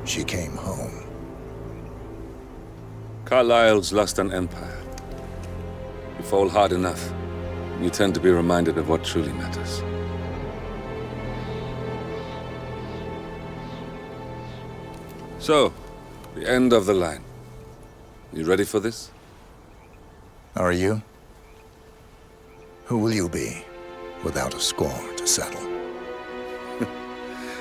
she came home. Carlisle's lost an empire. You fall hard enough, you tend to be reminded of what truly matters. So, the end of the line. You ready for this? Are you? Who will you be, without a score to settle?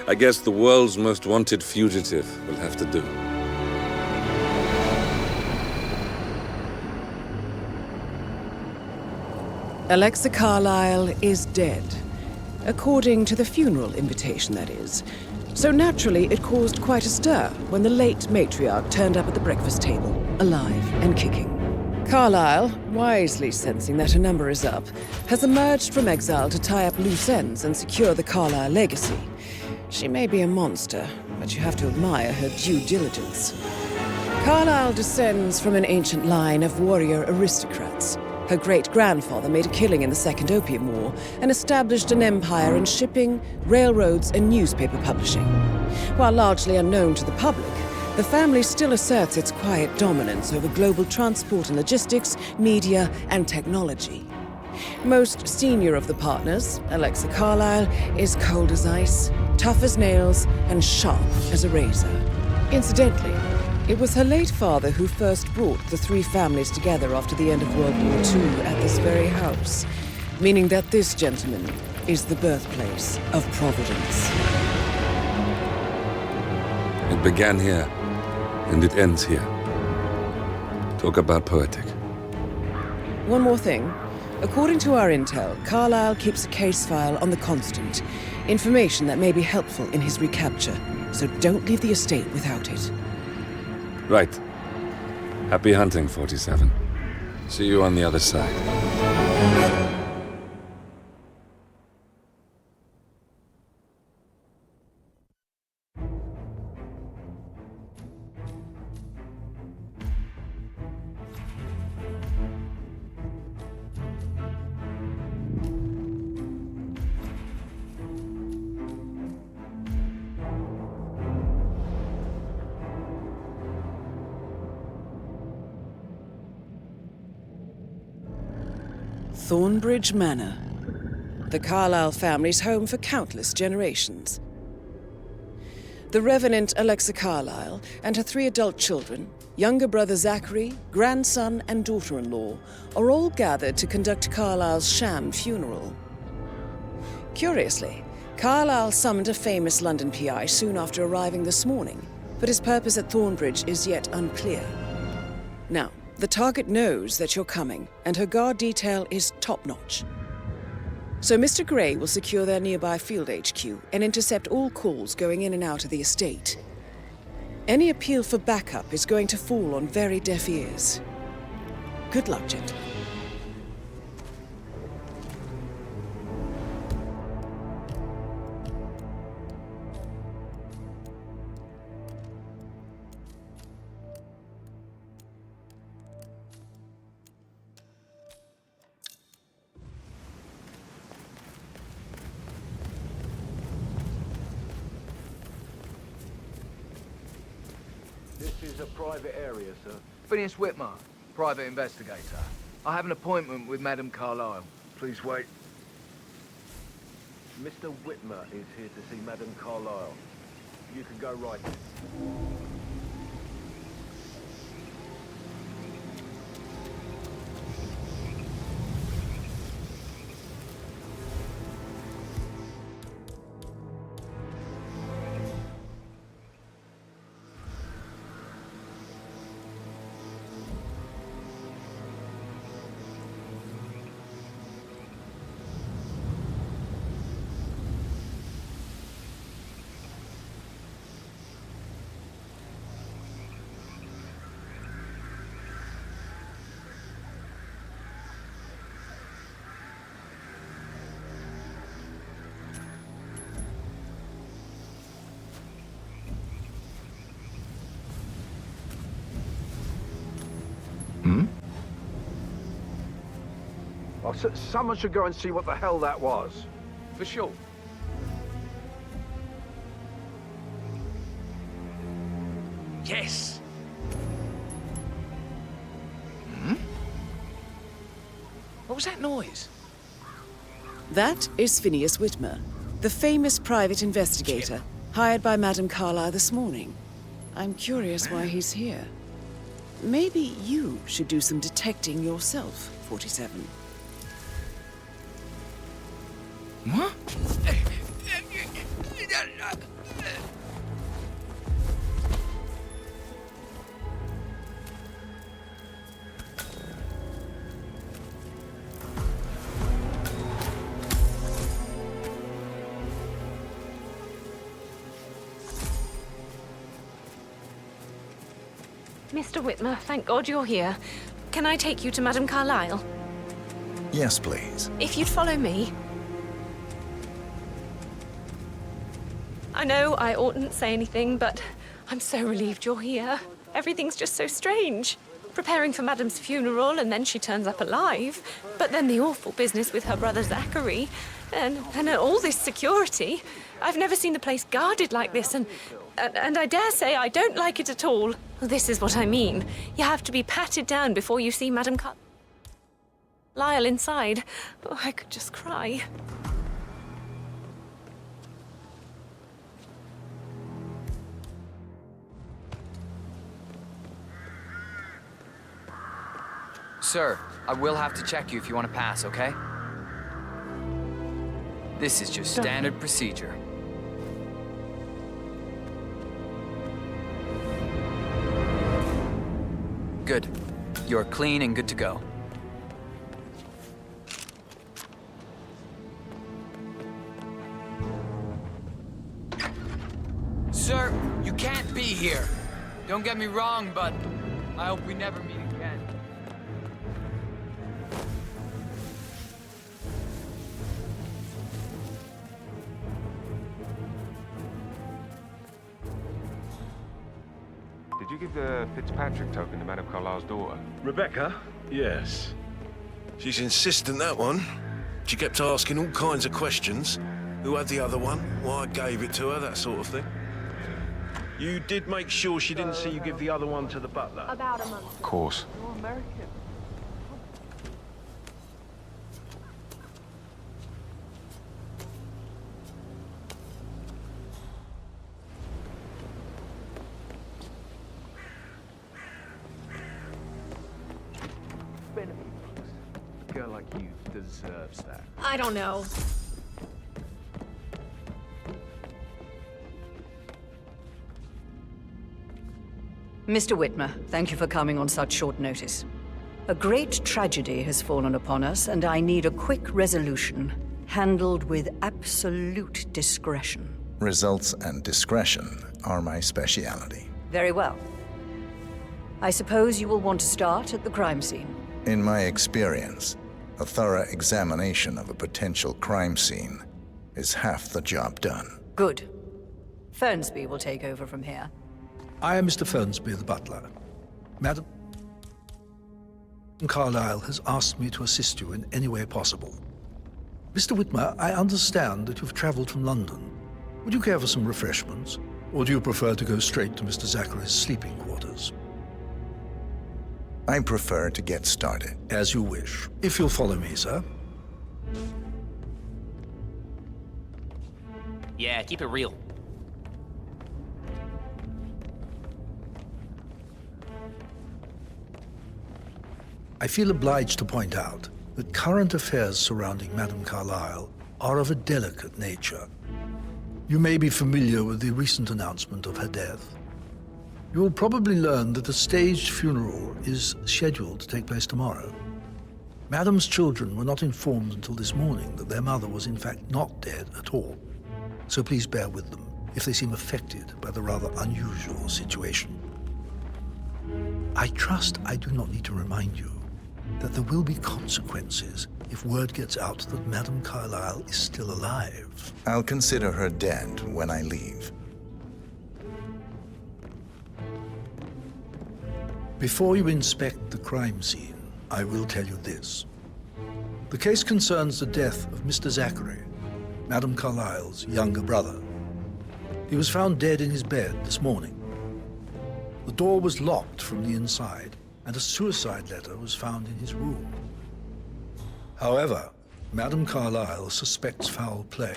I guess the world's most wanted fugitive will have to do. Alexa Carlisle is dead. According to the funeral invitation, that is. So naturally, it caused quite a stir when the late matriarch turned up at the breakfast table, alive and kicking. Carlisle, wisely sensing that her number is up, has emerged from exile to tie up loose ends and secure the Carlisle legacy. She may be a monster, but you have to admire her due diligence. Carlisle descends from an ancient line of warrior aristocrats. Her great-grandfather made a killing in the Second Opium War and established an empire in shipping, railroads, and newspaper publishing. While largely unknown to the public, the family still asserts its quiet dominance over global transport and logistics, media, and technology. Most senior of the partners, Alexa Carlisle, is cold as ice, tough as nails, and sharp as a razor. Incidentally, it was her late father who first brought the three families together after the end of World War II at this very house, meaning that this gentleman is the birthplace of Providence. It began here, and it ends here. Talk about poetic. One more thing. According to our intel, Carlisle keeps a case file on the Constant, information that may be helpful in his recapture, so don't leave the estate without it. Right. Happy hunting, 47. See you on the other side. Thornbridge Manor, the Carlisle family's home for countless generations. The Revenant Alexa Carlisle and her 3 adult children, younger brother Zachary, grandson, and daughter-in-law, are all gathered to conduct Carlisle's sham funeral. Curiously, Carlisle summoned a famous London PI soon after arriving this morning, but his purpose at Thornbridge is yet unclear. Now, the target knows that you're coming, and her guard detail is top-notch. So Mr. Gray will secure their nearby field HQ and intercept all calls going in and out of the estate. Any appeal for backup is going to fall on very deaf ears. Good luck, gentlemen. This is a private area, sir. Phineas Whitmer, private investigator. I have an appointment with Madame Carlisle. Please wait. Mr. Whitmer is here to see Madame Carlisle. You can go right in. Oh, someone should go and see what the hell that was. For sure. Yes. What was that noise? That is Phineas Whitmer, the famous private investigator, hired by Madame Carlisle this morning. I'm curious why he's here. Maybe you should do some detecting yourself, 47. What? Mr. Whitmer, thank God you're here. Can I take you to Madame Carlisle? Yes, please. If you'd follow me. I know I oughtn't say anything, but I'm so relieved you're here. Everything's just so strange. Preparing for Madame's funeral, and then she turns up alive. But then the awful business with her brother Zachary, and all this security. I've never seen the place guarded like this, and I dare say I don't like it at all. This is what I mean. You have to be patted down before you see Madame Carlisle inside. Oh, I could just cry. Sir, I will have to check you if you want to pass, okay? This is just standard procedure. Good. You're clean and good to go. Sir, you can't be here. Don't get me wrong, but I hope we never meet again. Did you give the Fitzpatrick token to Madame Carlisle's daughter? Rebecca? Yes. She's insistent, that one. She kept asking all kinds of questions. Who had the other one? Why I gave it to her, that sort of thing. You did make sure she didn't see you give the other one to the butler? About a month. Of course. You're American. A girl like you deserves that. I don't know. Mr. Whitmer, thank you for coming on such short notice. A great tragedy has fallen upon us, and I need a quick resolution, handled with absolute discretion. Results and discretion are my speciality. Very well. I suppose you will want to start at the crime scene. In my experience, a thorough examination of a potential crime scene is half the job done. Good. Fernsby will take over from here. I am Mr. Fernsby, the butler. Madam Carlisle has asked me to assist you in any way possible. Mr. Whitmer, I understand that you've traveled from London. Would you care for some refreshments? Or do you prefer to go straight to Mr. Zachary's sleeping quarters? I prefer to get started. As you wish. If you'll follow me, sir. Yeah, keep it real. I feel obliged to point out that current affairs surrounding Madame Carlisle are of a delicate nature. You may be familiar with the recent announcement of her death. You will probably learn that a staged funeral is scheduled to take place tomorrow. Madame's children were not informed until this morning that their mother was in fact not dead at all. So please bear with them if they seem affected by the rather unusual situation. I trust I do not need to remind you that there will be consequences if word gets out that Madame Carlisle is still alive. I'll consider her dead when I leave. Before you inspect the crime scene, I will tell you this. The case concerns the death of Mr. Zachary, Madame Carlisle's younger brother. He was found dead in his bed this morning. The door was locked from the inside, and a suicide letter was found in his room. However, Madame Carlisle suspects foul play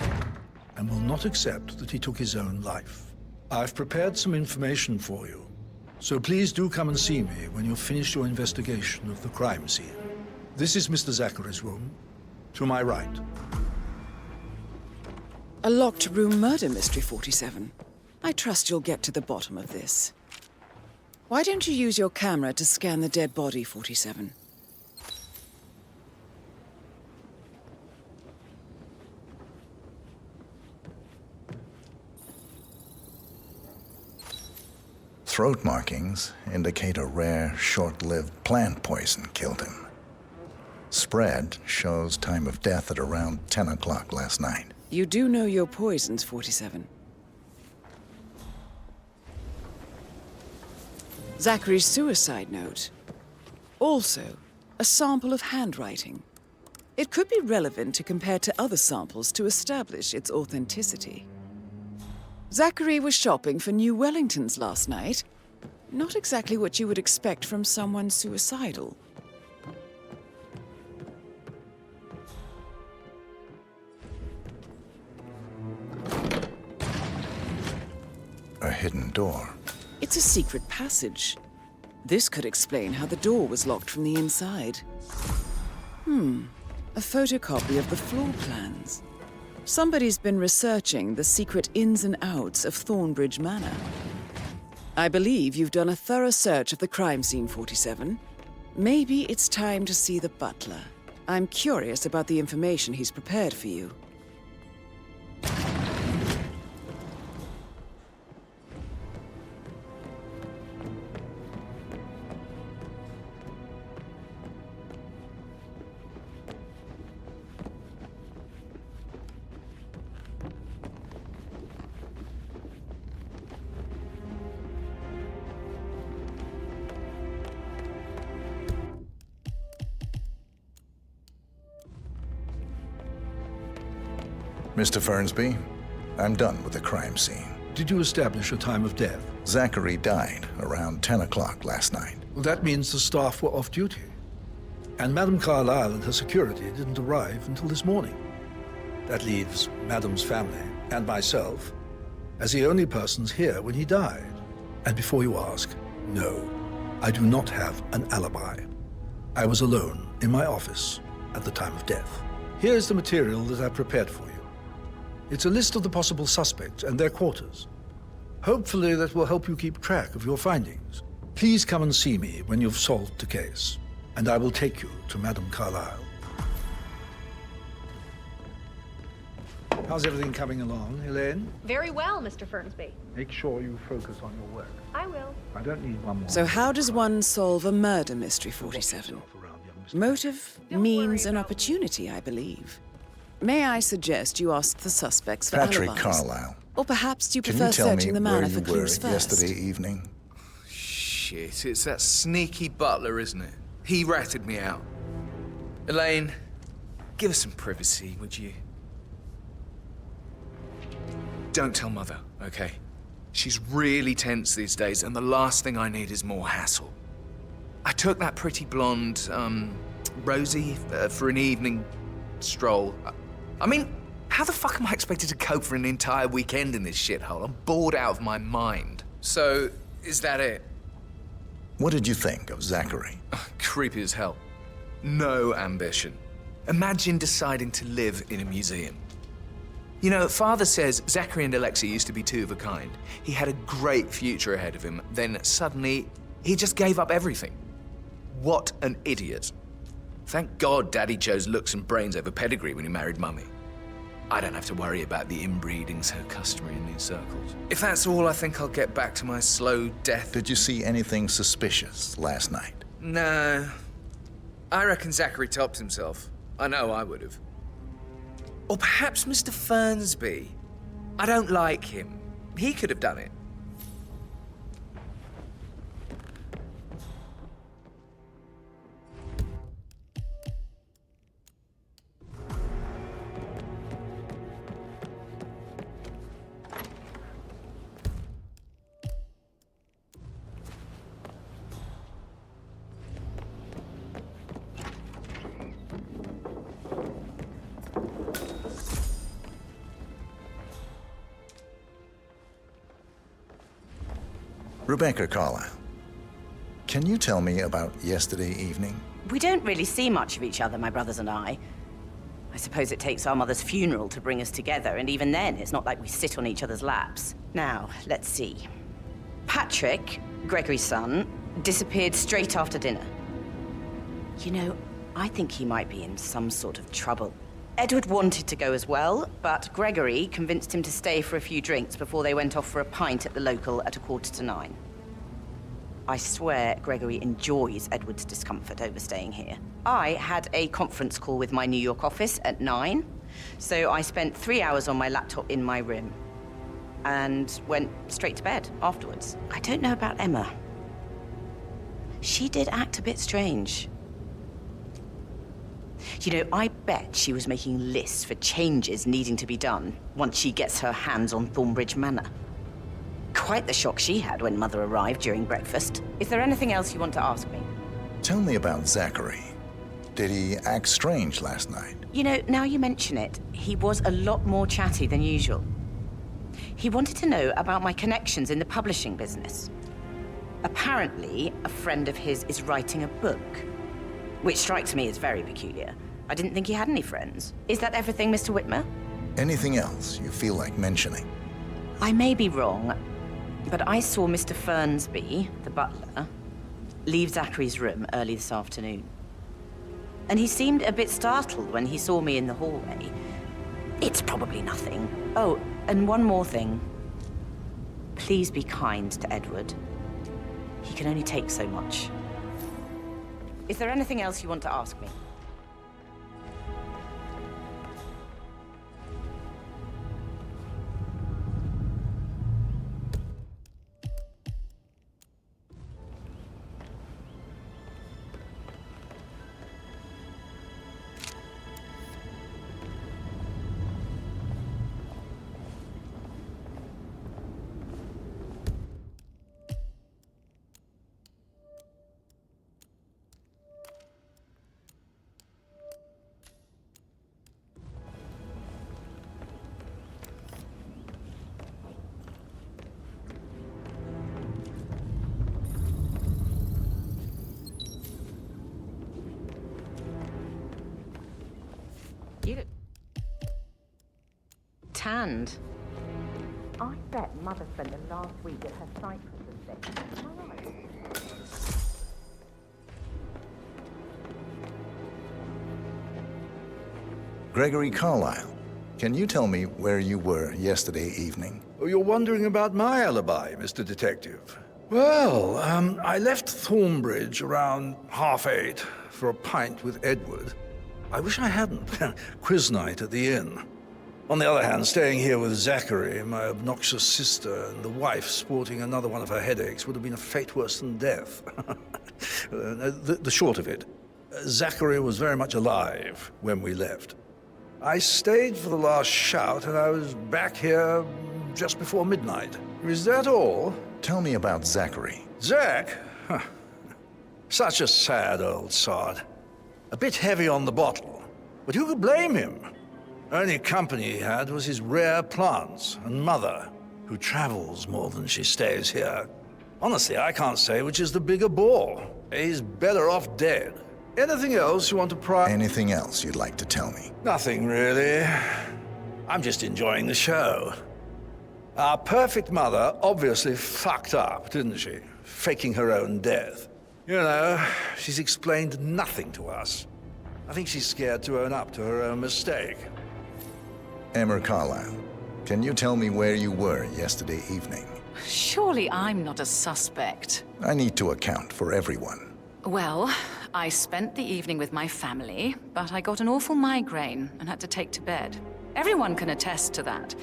and will not accept that he took his own life. I've prepared some information for you, so please do come and see me when you've finished your investigation of the crime scene. This is Mr. Zachary's room, to my right. A locked room murder mystery, 47. I trust you'll get to the bottom of this. Why don't you use your camera to scan the dead body, 47? Throat markings indicate a rare, short-lived plant poison killed him. Spread shows time of death at around 10 o'clock last night. You do know your poisons, 47. Zachary's suicide note. Also, a sample of handwriting. It could be relevant to compare to other samples to establish its authenticity. Zachary was shopping for new Wellingtons last night. Not exactly what you would expect from someone suicidal. A hidden door. It's a secret passage. This could explain how the door was locked from the inside. A photocopy of the floor plans. Somebody's been researching the secret ins and outs of Thornbridge Manor. I believe you've done a thorough search of the crime scene, 47. Maybe it's time to see the butler. I'm curious about the information he's prepared for you. Mr. Fernsby, I'm done with the crime scene. Did you establish a time of death? Zachary died around 10 o'clock last night. Well, that means the staff were off duty. And Madame Carlisle and her security didn't arrive until this morning. That leaves Madame's family and myself as the only persons here when he died. And before you ask, no, I do not have an alibi. I was alone in my office at the time of death. Here's the material that I've prepared for you. It's a list of the possible suspects and their quarters. Hopefully that will help you keep track of your findings. Please come and see me when you've solved the case, and I will take you to Madame Carlisle. How's everything coming along, Elaine? Very well, Mr. Fernsby. Make sure you focus on your work. I will. I don't need one more. So how does one solve a murder mystery, 47? Motive, means, and opportunity, I believe. May I suggest you ask the suspects for Patrick alibis? Carlisle. Or perhaps you Can prefer you tell searching me the where manor you for were clues first? yesterday evening? Shit, it's that sneaky butler, isn't it? He ratted me out. Elaine, give us some privacy, would you? Don't tell Mother, okay? She's really tense these days, and the last thing I need is more hassle. I took that pretty blonde, Rosie, for an evening stroll. I mean, how the fuck am I expected to cope for an entire weekend in this shithole? I'm bored out of my mind. So, is that it? What did you think of Zachary? Creepy as hell. No ambition. Imagine deciding to live in a museum. You know, Father says Zachary and Alexei used to be two of a kind. He had a great future ahead of him. Then suddenly, he just gave up everything. What an idiot. Thank God Daddy chose looks and brains over pedigree when he married Mummy. I don't have to worry about the inbreeding so customary in these circles. If that's all, I think I'll get back to my slow death. Did you see anything suspicious last night? No. I reckon Zachary topped himself. I know I would have. Or perhaps Mr. Fernsby. I don't like him. He could have done it. Rebecca Carlisle, can you tell me about yesterday evening? We don't really see much of each other, my brothers and I. I suppose it takes our mother's funeral to bring us together, and even then, it's not like we sit on each other's laps. Now, let's see. Patrick, Gregory's son, disappeared straight after dinner. You know, I think he might be in some sort of trouble. Edward wanted to go as well, but Gregory convinced him to stay for a few drinks before they went off for a pint at the local at 9:15. I swear Gregory enjoys Edward's discomfort over staying here. I had a conference call with my New York office at 9, so I spent 3 hours on my laptop in my room and went straight to bed afterwards. I don't know about Emma. She did act a bit strange. You know, I bet she was making lists for changes needing to be done once she gets her hands on Thornbridge Manor. Quite the shock she had when Mother arrived during breakfast. Is there anything else you want to ask me? Tell me about Zachary. Did he act strange last night? You know, now you mention it, he was a lot more chatty than usual. He wanted to know about my connections in the publishing business. Apparently, a friend of his is writing a book, which strikes me as very peculiar. I didn't think he had any friends. Is that everything, Mr. Whitmer? Anything else you feel like mentioning? I may be wrong, but I saw Mr. Fernsby, the butler, leave Zachary's room early this afternoon. And he seemed a bit startled when he saw me in the hallway. It's probably nothing. Oh, and one more thing. Please be kind to Edward. He can only take so much. Is there anything else you want to ask me? You look tanned. I bet Mother spent the last week at her Cyprus estate. Am I right? Gregory Carlisle, can you tell me where you were yesterday evening? Oh, you're wondering about my alibi, Mr. Detective. Well, I left Thornbridge around 8:30 for a pint with Edward. I wish I hadn't. Quiz night at the inn. On the other hand, staying here with Zachary, my obnoxious sister, and the wife sporting another one of her headaches would have been a fate worse than death. The short of it, Zachary was very much alive when we left. I stayed for the last shout, and I was back here just before midnight. Is that all? Tell me about Zachary. Zach? Huh. Such a sad old sod. A bit heavy on the bottle, but who could blame him? Only company he had was his rare plants and Mother, who travels more than she stays here. Honestly, I can't say which is the bigger bore. He's better off dead. Anything else you want to pry? Anything else you'd like to tell me? Nothing, really. I'm just enjoying the show. Our perfect mother obviously fucked up, didn't she? Faking her own death. You know, she's explained nothing to us. I think she's scared to own up to her own mistake. Emma Carlisle, can you tell me where you were yesterday evening? Surely I'm not a suspect. I need to account for everyone. Well, I spent the evening with my family, but I got an awful migraine and had to take to bed. Everyone can attest to that.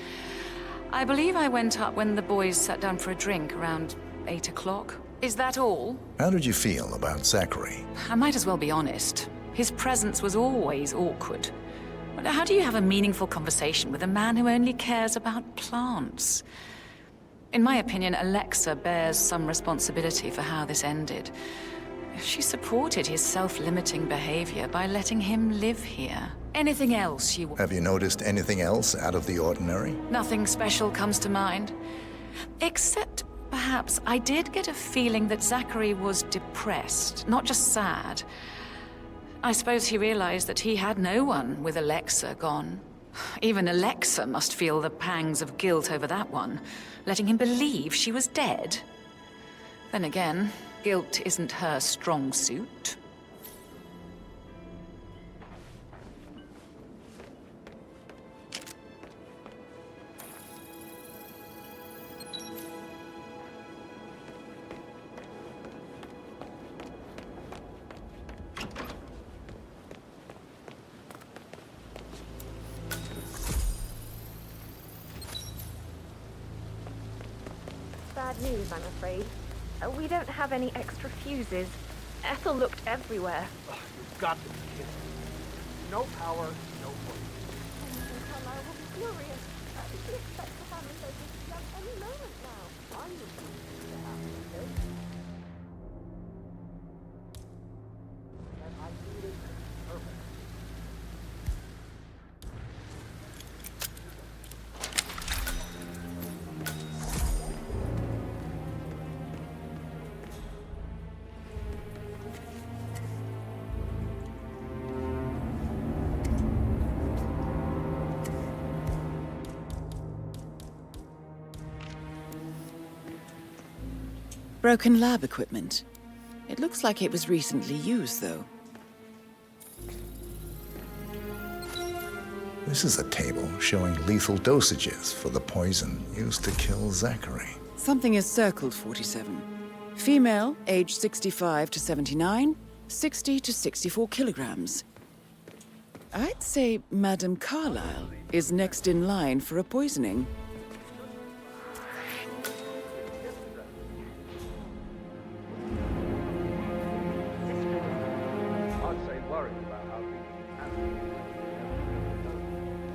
I believe I went up when the boys sat down for a drink around 8 o'clock. Is that all? How did you feel about Zachary? I might as well be honest. His presence was always awkward. How do you have a meaningful conversation with a man who only cares about plants? In my opinion, Alexa bears some responsibility for how this ended. She supported his self-limiting behavior by letting him live here. Anything else you... Have you noticed anything else out of the ordinary? Nothing special comes to mind. Except perhaps, I did get a feeling that Zachary was depressed, not just sad. I suppose he realized that he had no one with Alexa gone. Even Alexa must feel the pangs of guilt over that one, letting him believe she was dead. Then again, guilt isn't her strong suit. Bad news, I'm afraid. We don't have any extra fuses. Ethel looked everywhere. You've got to be kidding. No power, no point. Carlisle will be furious. She expects the family locals to be any moment now. I'm refusing to have this. And I need it perfect. Broken lab equipment. It looks like it was recently used, though. This is a table showing lethal dosages for the poison used to kill Zachary. Something is circled 47. Female, age 65 to 79, 60 to 64 kilograms. I'd say Madame Carlisle is next in line for a poisoning. I'd say worry about how things happen.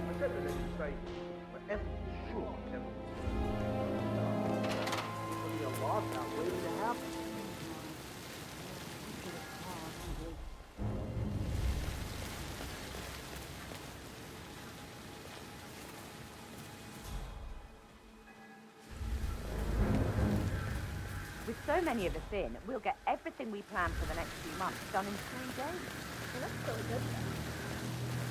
I said that they should say, but Ethel's sure Ethel's It'll be a lot now waiting to happen. With so many of us in, we'll get everything we plan for the next few months done in 3 days. Well, that's so good.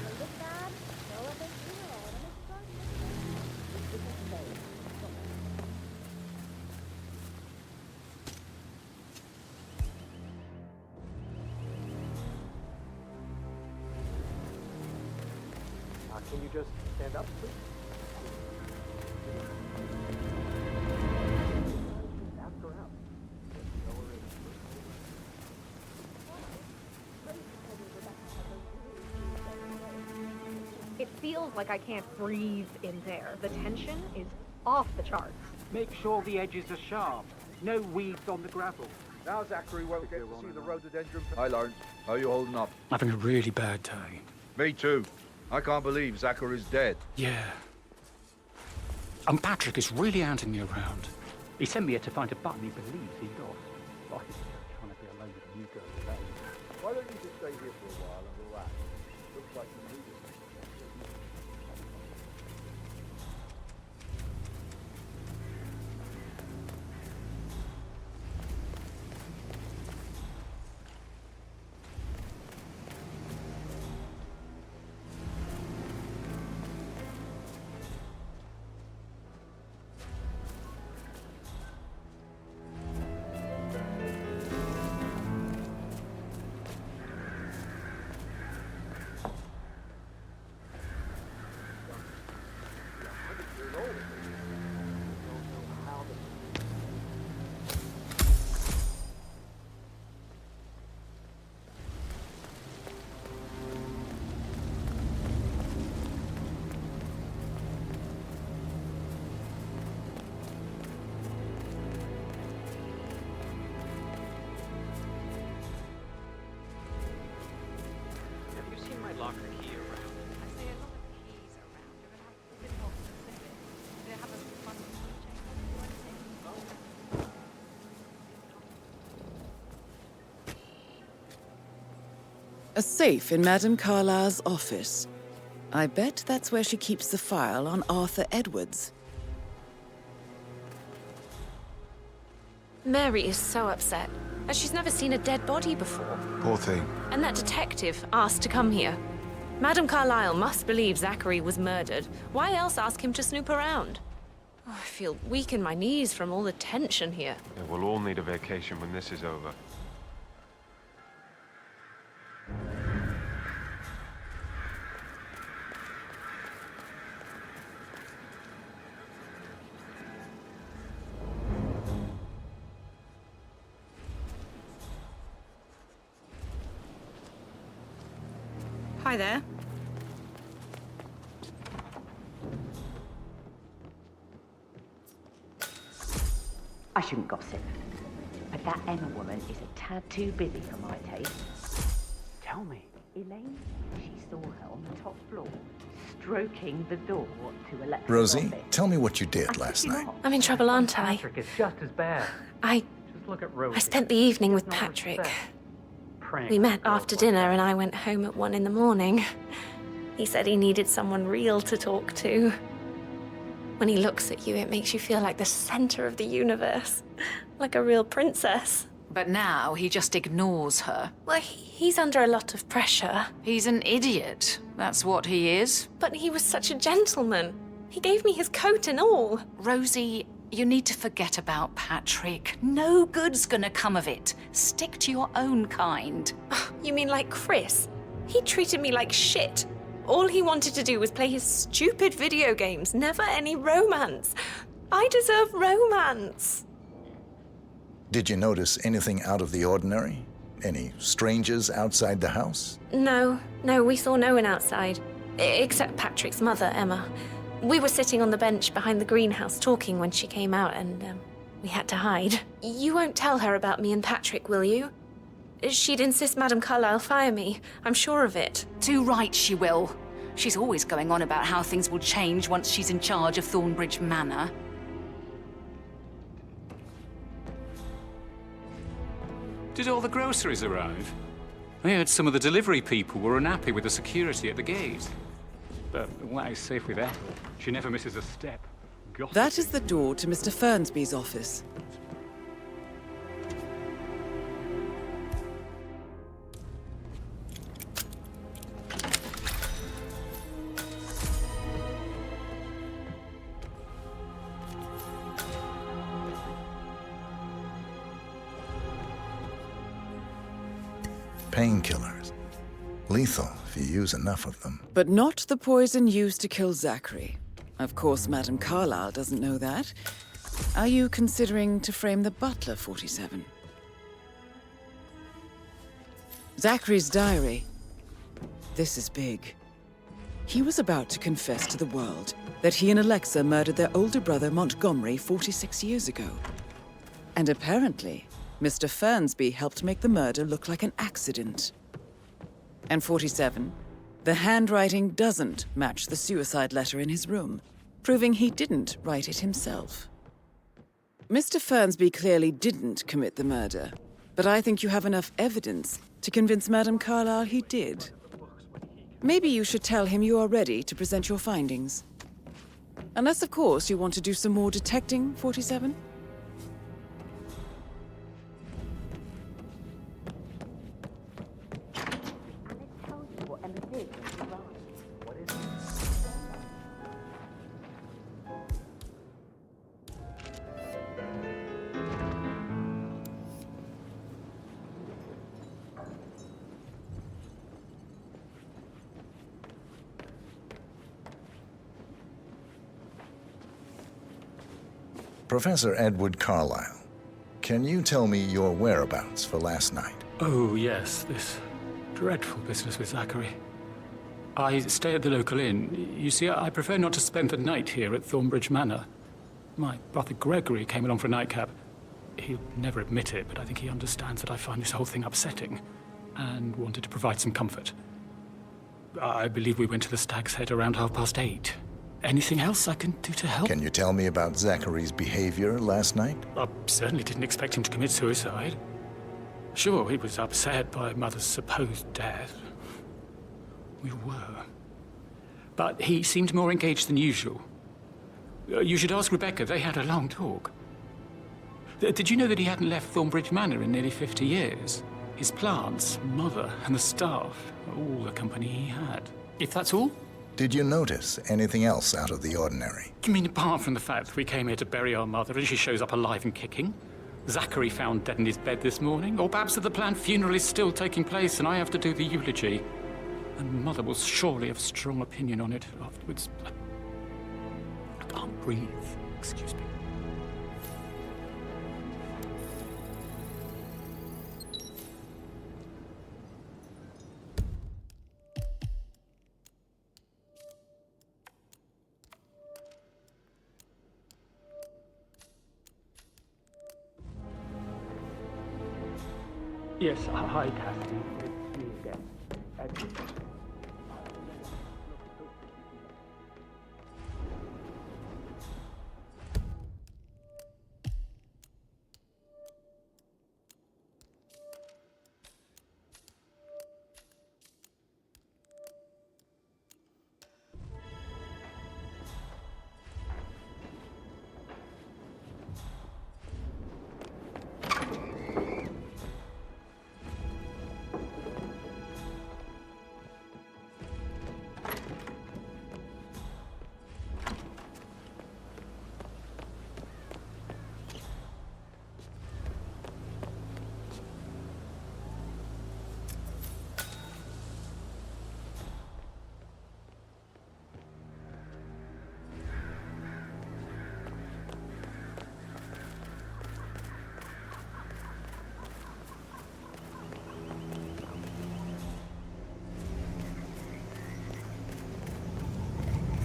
No look bad, no other hero, and it's fun. This is safe. Can you just stand up, please? Ask her out. It feels like I can't breathe in there. The tension is off the charts. Make sure the edges are sharp. No weeds on the gravel. Now Zachary won't get to see the rhododendron. Hi, Lawrence. How are you holding up? Having a really bad day. Me too. I can't believe Zachary's dead. Yeah. And Patrick is really hounding me around. He sent me here to find a button he believes he lost. But I just trying to be alone with you girls alone. Why don't you just stay here for a while and relax? Looks like you need it. Locker key around. I say a lot of keys around. You're gonna have to be a bit more specific. Do they have a fun A safe in Madame Carlisle's office. I bet that's where she keeps the file on Arthur Edwards. Mary is so upset, as she's never seen a dead body before. Poor thing. And that detective asked to come here. Madame Carlisle must believe Zachary was murdered. Why else ask him to snoop around? Oh, I feel weak in my knees from all the tension here. Yeah, we'll all need a vacation when this is over. Hi there. I shouldn't gossip, but that Emma woman is a tad too busy for my taste. Tell me. Elaine, she saw her on the top floor, stroking the door to Alexa's Rosie, office. tell me what you did last night. I'm in trouble, aren't I? Patrick is just as bad. I Just look at Rosie. spent the evening with Patrick. We met after dinner and I went home at 1 in the morning. He said he needed someone real to talk to. When he looks at you, it makes you feel like the center of the universe. Like a real princess. But now he just ignores her. Well, he's under a lot of pressure. He's an idiot. That's what he is. But he was such a gentleman. He gave me his coat and all. Rosie, you need to forget about Patrick. No good's gonna come of it. Stick to your own kind. You mean like Chris? He treated me like shit. All he wanted to do was play his stupid video games, never any romance. I deserve romance. Did you notice anything out of the ordinary? Any strangers outside the house? No, we saw no one outside. Except Patrick's mother, Emma. We were sitting on the bench behind the greenhouse talking when she came out and we had to hide. You won't tell her about me and Patrick, will you? She'd insist Madame Carlisle fire me. I'm sure of it. Too right she will. She's always going on about how things will change once she's in charge of Thornbridge Manor. Did all the groceries arrive? I heard some of the delivery people were unhappy with the security at the gate. But why safe with Ethel? She never misses a step. Gossiping. That is the door to Mr. Fernsby's office. Painkillers. Lethal if you use enough of them. But not the poison used to kill Zachary. Of course, Madame Carlisle doesn't know that. Are you considering to frame the butler, 47? Zachary's diary. This is big. He was about to confess to the world that he and Alexa murdered their older brother Montgomery 46 years ago. And apparently, Mr. Fernsby helped make the murder look like an accident. And 47, the handwriting doesn't match the suicide letter in his room, proving he didn't write it himself. Mr. Fernsby clearly didn't commit the murder, but I think you have enough evidence to convince Madame Carlisle he did. Maybe you should tell him you are ready to present your findings. Unless, of course, you want to do some more detecting, 47? Professor Edward Carlisle, can you tell me your whereabouts for last night? Oh, yes, this dreadful business with Zachary. I stay at the local inn. You see, I prefer not to spend the night here at Thornbridge Manor. My brother Gregory came along for a nightcap. He'll never admit it, but I think he understands that I find this whole thing upsetting and wanted to provide some comfort. I believe we went to the Stag's Head around 8:30. Anything else I can do to help? Can you tell me about Zachary's behavior last night? I certainly didn't expect him to commit suicide. Sure, he was upset by Mother's supposed death. We were. But he seemed more engaged than usual. You should ask Rebecca. They had a long talk. Did you know that he hadn't left Thornbridge Manor in nearly 50 years? His plants, mother, and the staff, all the company he had. If that's all? Did you notice anything else out of the ordinary? You mean apart from the fact that we came here to bury our mother and she shows up alive and kicking? Zachary found dead in his bed this morning? Or perhaps that the planned funeral is still taking place and I have to do the eulogy? And Mother will surely have a strong opinion on it afterwards. I can't breathe. Excuse me. Yes, hi, Cassie. It's me again.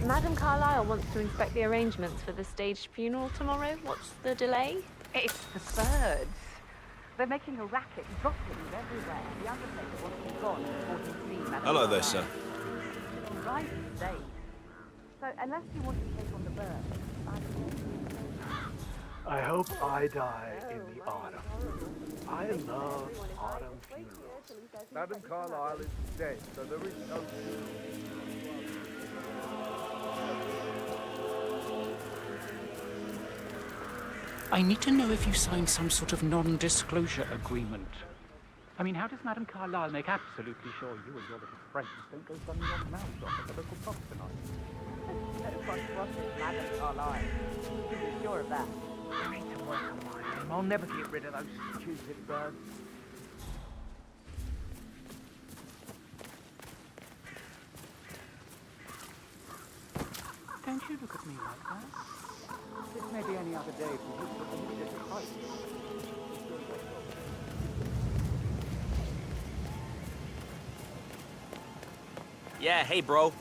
Madam Carlisle wants to inspect the arrangements for the staged funeral tomorrow. What's the delay? It's the birds. They're making a racket, dropping everywhere. The undertaker wants to be gone before he sees Madam Hello there, Carlisle. sir. Right days. So unless you want to take on the birds, I hope I die in the autumn. I love autumn funerals. Madam Carlisle is dead, so there is no... I need to know if you signed some sort of non-disclosure agreement. I mean, how does Madame Carlisle make absolutely sure you and your little friends don't go running your mouths off at the local pub tonight? Everyone trusts Madam Carlisle. You can be sure of that. I need to work on my name. I'll never get rid of those stupid birds. Don't you look at me like that. This may be any other day for you, but for me there's a price. Yeah, hey, bro.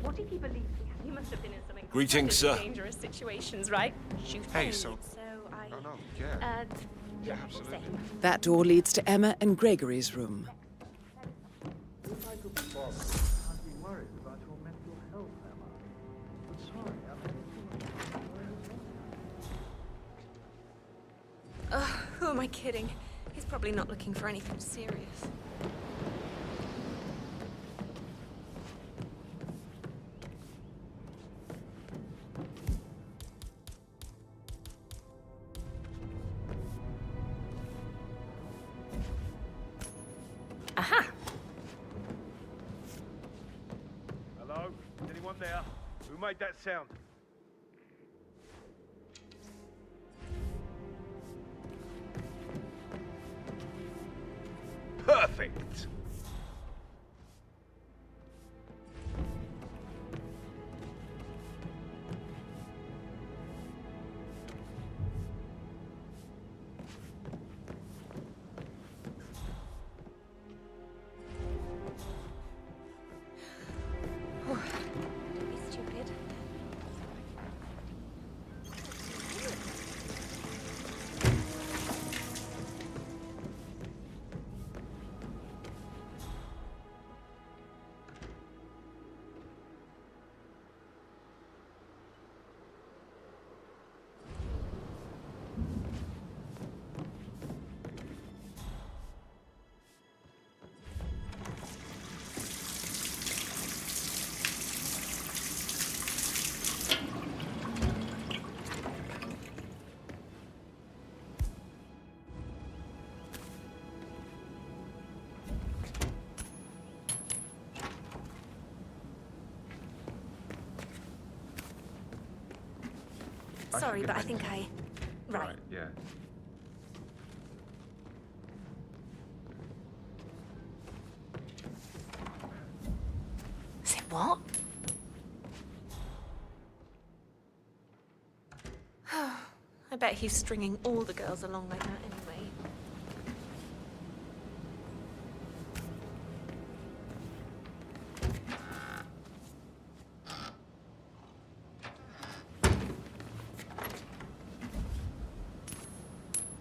What if he believes we have? He must have been in some Greetings, incredibly sir. dangerous situations, right? Shoot. Hey, so... I... Oh, no, yeah. Yeah, absolutely. That door leads to Emma and Gregory's room. Who am I kidding? He's probably not looking for anything serious. Aha! Hello? Is anyone there? Who made that sound? Perfect! Sorry, but I think I... Right. Yeah. Say what? I bet he's stringing all the girls along like that anyway.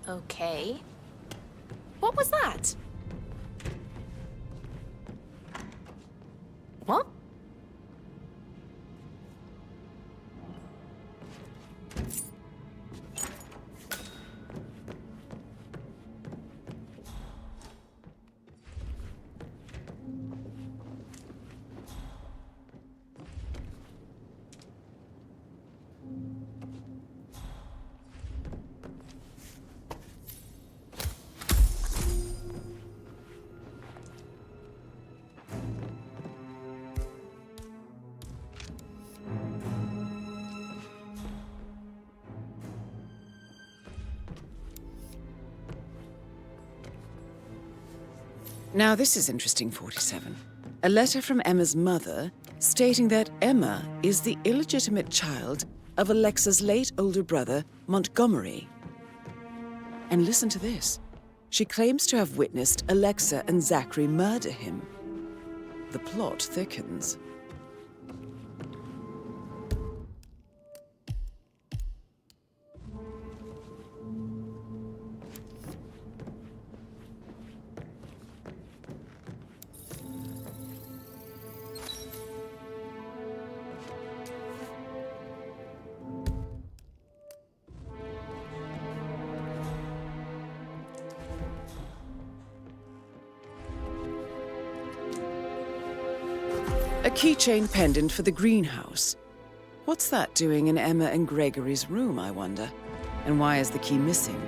Okay. What was that? What? Now this is interesting, 47. A letter from Emma's mother stating that Emma is the illegitimate child of Alexa's late older brother, Montgomery. And listen to this. She claims to have witnessed Alexa and Zachary murder him. The plot thickens. A keychain pendant for the greenhouse. What's that doing in Emma and Gregory's room, I wonder? And why is the key missing?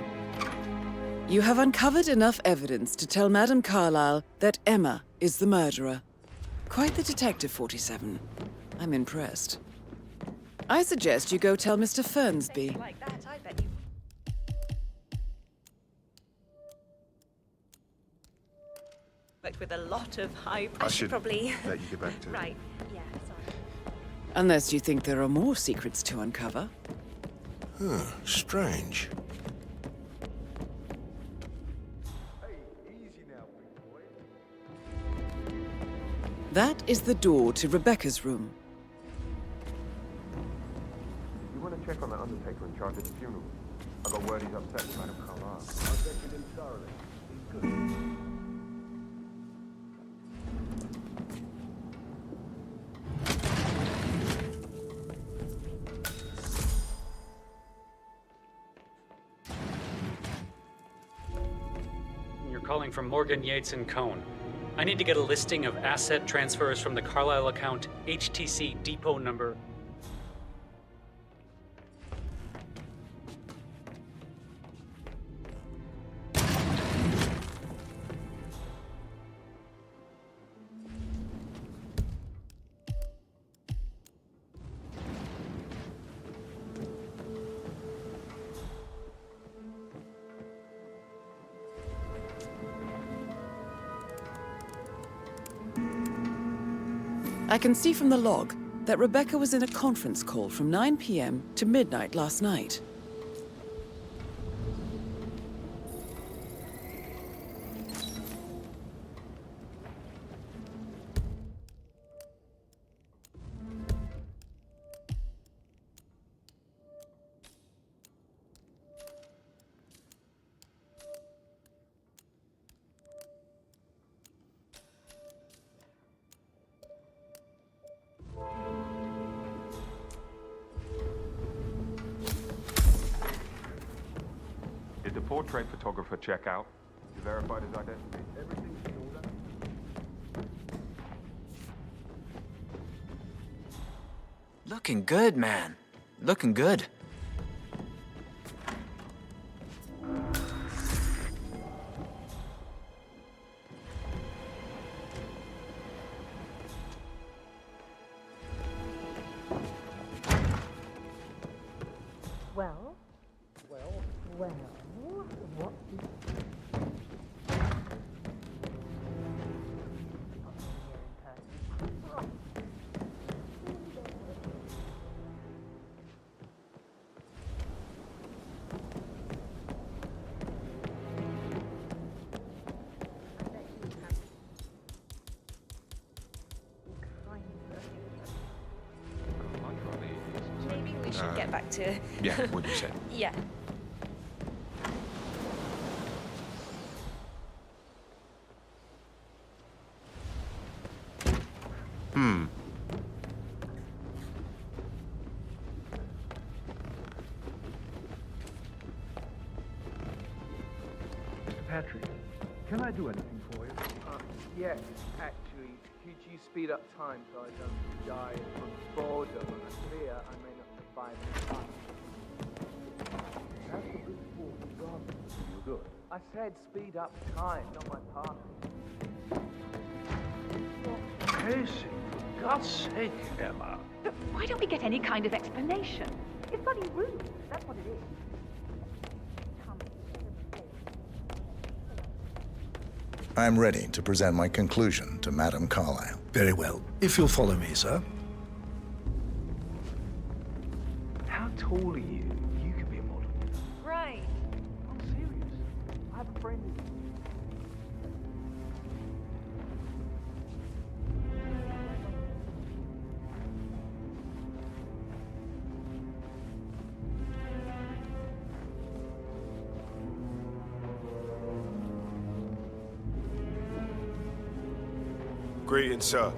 You have uncovered enough evidence to tell Madame Carlisle that Emma is the murderer. Quite the detective, 47. I'm impressed. I suggest you go tell Mr. Fernsby. Like that, I bet you... Worked with a lot of high pressure, I should probably. let you get back to it. Right, yeah, sorry. Unless you think there are more secrets to uncover. Huh, strange. That is the door to Rebecca's room. You want to check on the undertaker in charge of the funeral? I got word he's upset with Madame Carlisle. I vetted him thoroughly. He's good. You're calling from Morgan, Yates & Cohn. I need to get a listing of asset transfers from the Carlisle account, HTC depot number. I can see from the log that Rebecca was in a conference call from 9 p.m. to midnight last night. Did the portrait photographer check out? You verified his identity? Everything's in order. Looking good, man. Looking good. Well, should get back to... Yeah, what you said. Yeah. Mr. Patrick, can I do anything for you? Yes, actually. Could you speed up time so I don't die from boredom and I fear I may not survive this time? That's the big fool. You're good. I said speed up time, not my partner. Casey, for God's sake, Emma. But why don't we get any kind of explanation? It's bloody rude. That's what it is. I'm ready to present my conclusion to Madame Carlisle. Very well. If you'll follow me, sir. How tall are you? You could be a model. Right. I'm serious. I have a friend who... Greetings, sir.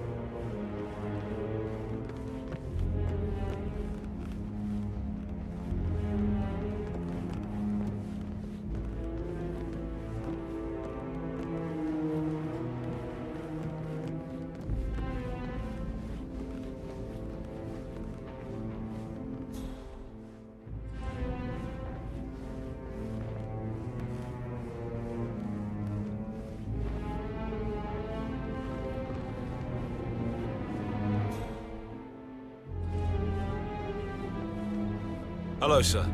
Hello, sir.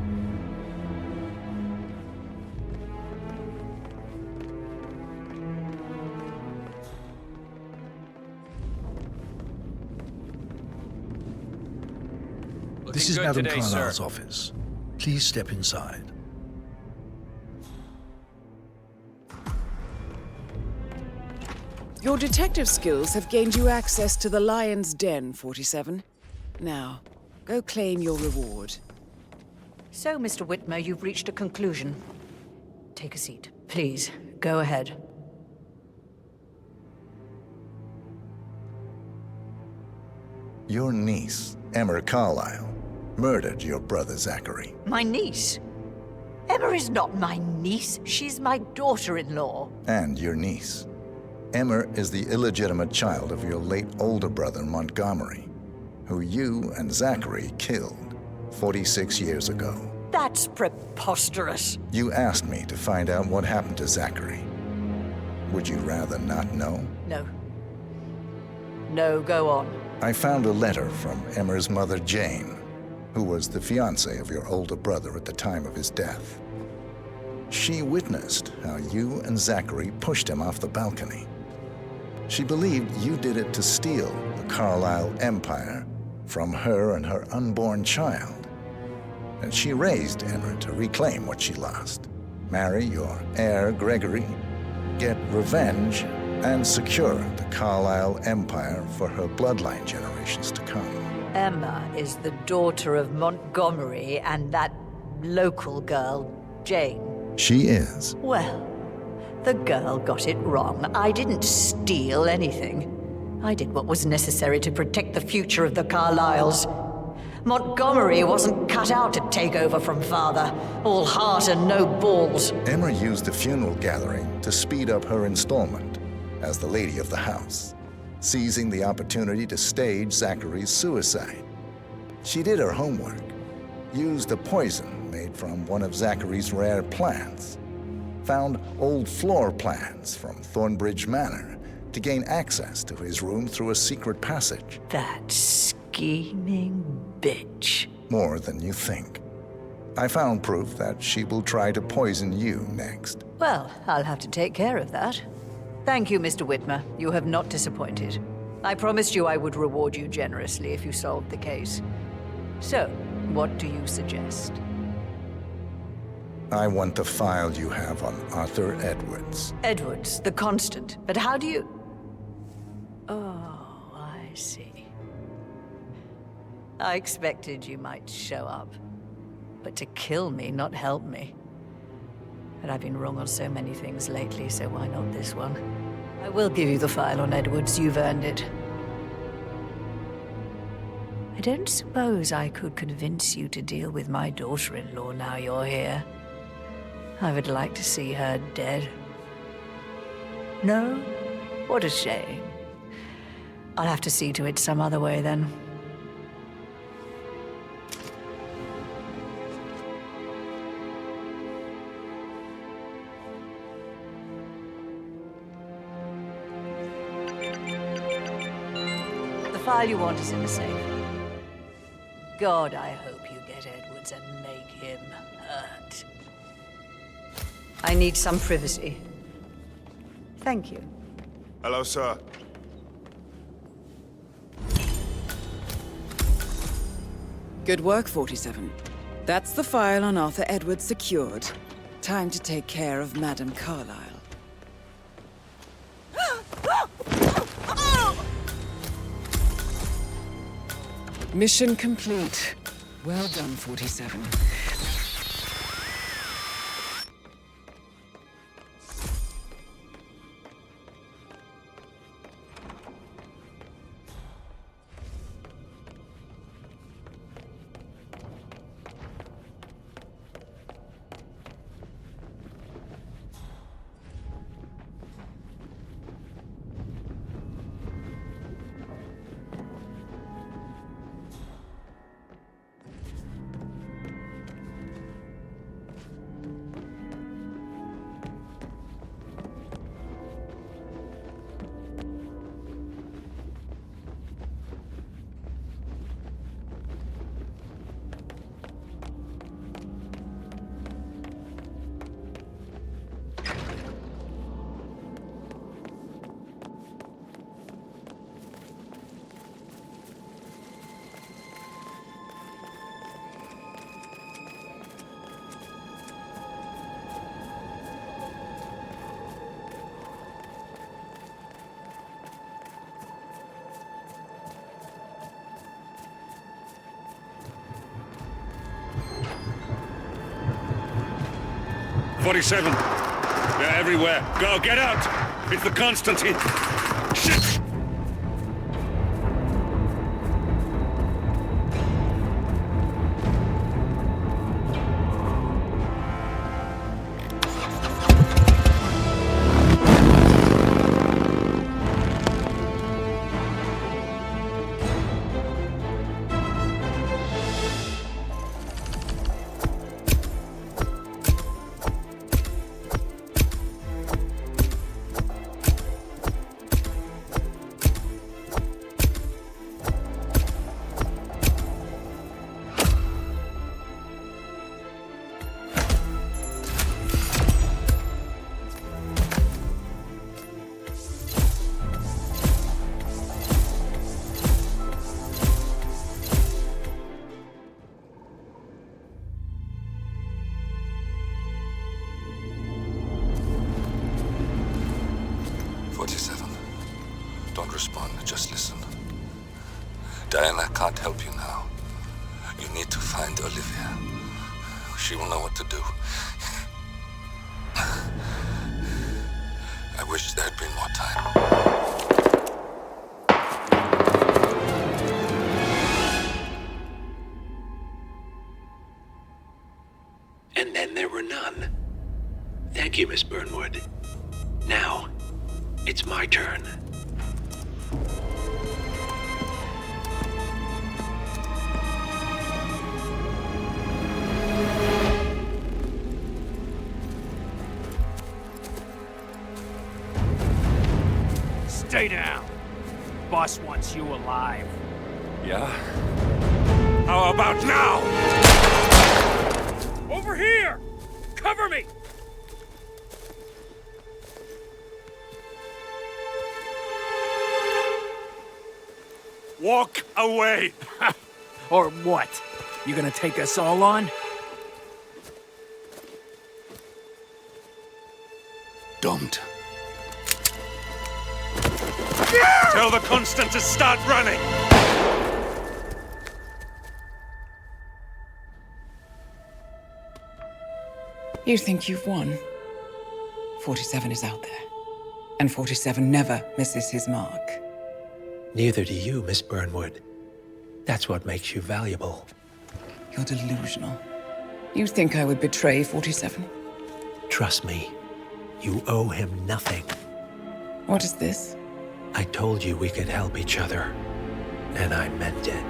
This is good Madame today, Carlisle's sir. office. Please step inside. Your detective skills have gained you access to the Lion's Den, 47. Now, go claim your reward. So, Mr. Whitmer, you've reached a conclusion. Take a seat. Please, go ahead. Your niece, Emma Carlisle, murdered your brother Zachary. My niece? Emma is not my niece. She's my daughter-in-law. And your niece. Emma is the illegitimate child of your late older brother Montgomery, who you and Zachary killed 46 years ago. That's preposterous. You asked me to find out what happened to Zachary. Would you rather not know? No. No, go on. I found a letter from Emma's mother, Jane, who was the fiancée of your older brother at the time of his death. She witnessed how you and Zachary pushed him off the balcony. She believed you did it to steal the Carlisle empire from her and her unborn child. And she raised Emma to reclaim what she lost, marry your heir, Gregory, get revenge, and secure the Carlisle empire for her bloodline generations to come. Emma is the daughter of Montgomery and that local girl, Jane. She is. Well, the girl got it wrong. I didn't steal anything. I did what was necessary to protect the future of the Carlisles. Montgomery wasn't cut out to take over from father. All heart and no balls. Emma used the funeral gathering to speed up her installment as the lady of the house, seizing the opportunity to stage Zachary's suicide. She did her homework, used a poison made from one of Zachary's rare plants, found old floor plans from Thornbridge Manor to gain access to his room through a secret passage. That scheming bitch. More than you think. I found proof that she will try to poison you next. Well, I'll have to take care of that. Thank you, Mr. Whitmer. You have not disappointed. I promised you I would reward you generously if you solved the case. So, what do you suggest? I want the file you have on Arthur Edwards. Edwards, the Constant. But how do you... Oh, I see. I expected you might show up. But to kill me, not help me. But I've been wrong on so many things lately, so why not this one? I will give you the file on Edwards. You've earned it. I don't suppose I could convince you to deal with my daughter-in-law now you're here. I would like to see her dead. No? What a shame. I'll have to see to it some other way, then. The file you want is in the safe. God, I hope you get Edwards and make him hurt. I need some privacy. Thank you. Hello, sir. Good work, 47. That's the file on Arthur Edwards secured. Time to take care of Madame Carlisle. Mission complete. Well done, 47. "47. They're everywhere. Go, get out! It's the Constantine. Shit! Don't respond, just listen. Diana can't help you now. You need to find Olivia. She will know what to do. I wish there had been more time. And then there were none. Thank you, Miss Burnwood. Now, it's my turn. Stay down. Boss wants you alive. Yeah? How about now? Over here! Cover me! Walk away! Or what? You gonna take us all on? Don't. Tell the Constant to start running! You think you've won? 47 is out there. And 47 never misses his mark. Neither do you, Miss Burnwood. That's what makes you valuable. You're delusional. You think I would betray 47? Trust me, you owe him nothing. What is this? I told you we could help each other, and I meant it.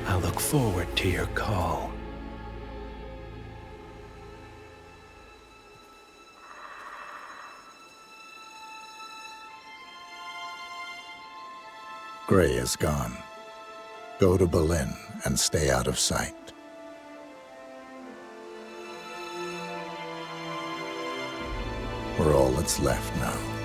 I'll look forward to your call. Gray is gone. Go to Berlin and stay out of sight. We're all that's left now.